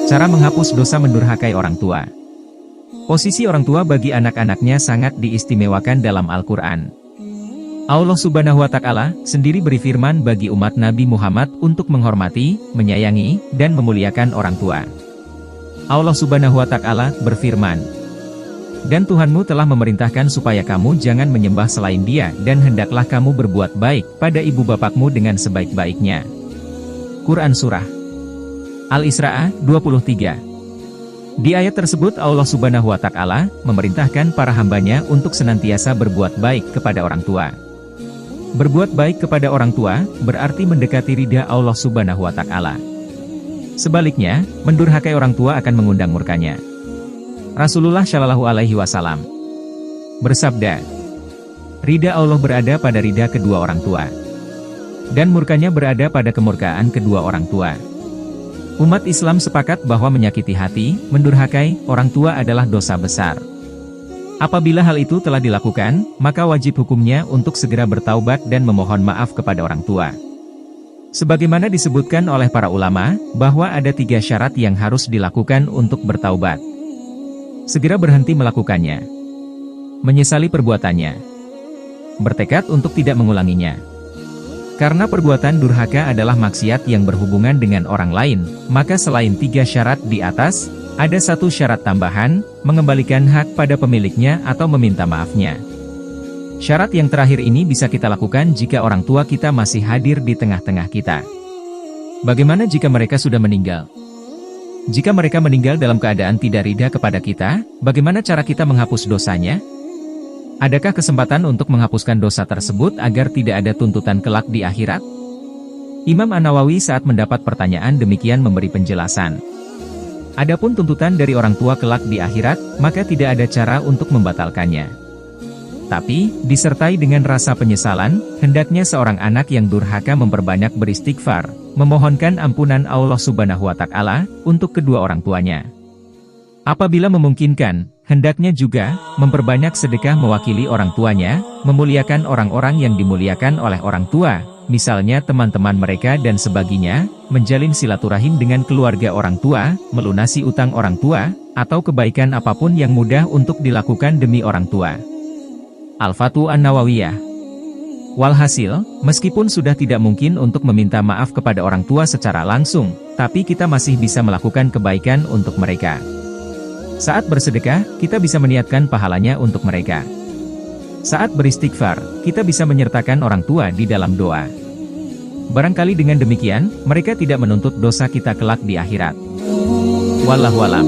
Cara menghapus dosa mendurhakai orang tua. Posisi orang tua bagi anak-anaknya sangat diistimewakan dalam Al-Quran. Allah Subhanahu wa Ta'ala sendiri berfirman bagi umat Nabi Muhammad untuk menghormati, menyayangi, dan memuliakan orang tua. Allah Subhanahu wa Ta'ala berfirman, "Dan Tuhanmu telah memerintahkan supaya kamu jangan menyembah selain Dia, dan hendaklah kamu berbuat baik pada ibu bapakmu dengan sebaik-baiknya." Quran Surah Al-Isra 23. Di ayat tersebut Allah Subhanahu wa Ta'ala memerintahkan para hambanya untuk senantiasa berbuat baik kepada orang tua. Berbuat baik kepada orang tua berarti mendekati ridha Allah Subhanahu wa Ta'ala. Sebaliknya, mendurhakai orang tua akan mengundang murkanya. Rasulullah Shallallahu Alaihi Wasallam bersabda, "Ridha Allah berada pada ridha kedua orang tua, dan murkanya berada pada kemurkaan kedua orang tua." Umat Islam sepakat bahwa menyakiti hati, mendurhakai orang tua adalah dosa besar. Apabila hal itu telah dilakukan, maka wajib hukumnya untuk segera bertaubat dan memohon maaf kepada orang tua. Sebagaimana disebutkan oleh para ulama, bahwa ada 3 syarat yang harus dilakukan untuk bertaubat. Segera berhenti melakukannya, menyesali perbuatannya, bertekad untuk tidak mengulanginya. Karena perbuatan durhaka adalah maksiat yang berhubungan dengan orang lain, maka selain 3 syarat di atas, ada 1 syarat tambahan, mengembalikan hak pada pemiliknya atau meminta maafnya. Syarat yang terakhir ini bisa kita lakukan jika orang tua kita masih hadir di tengah-tengah kita. Bagaimana jika mereka sudah meninggal? Jika mereka meninggal dalam keadaan tidak ridha kepada kita, bagaimana cara kita menghapus dosanya? Adakah kesempatan untuk menghapuskan dosa tersebut agar tidak ada tuntutan kelak di akhirat? Imam An-Nawawi saat mendapat pertanyaan demikian memberi penjelasan. Adapun tuntutan dari orang tua kelak di akhirat, maka tidak ada cara untuk membatalkannya. Tapi, disertai dengan rasa penyesalan, hendaknya seorang anak yang durhaka memperbanyak beristighfar, memohonkan ampunan Allah Subhanahu wa Ta'ala untuk kedua orang tuanya. Apabila memungkinkan, hendaknya juga memperbanyak sedekah mewakili orang tuanya, memuliakan orang-orang yang dimuliakan oleh orang tua, misalnya teman-teman mereka dan sebagainya, menjalin silaturahim dengan keluarga orang tua, melunasi utang orang tua, atau kebaikan apapun yang mudah untuk dilakukan demi orang tua. Al-Fatu An-Nawawiyah. Walhasil, meskipun sudah tidak mungkin untuk meminta maaf kepada orang tua secara langsung, tapi kita masih bisa melakukan kebaikan untuk mereka. Saat bersedekah, kita bisa meniatkan pahalanya untuk mereka. Saat beristighfar, kita bisa menyertakan orang tua di dalam doa. Barangkali dengan demikian, mereka tidak menuntut dosa kita kelak di akhirat. Wallahu a'lam.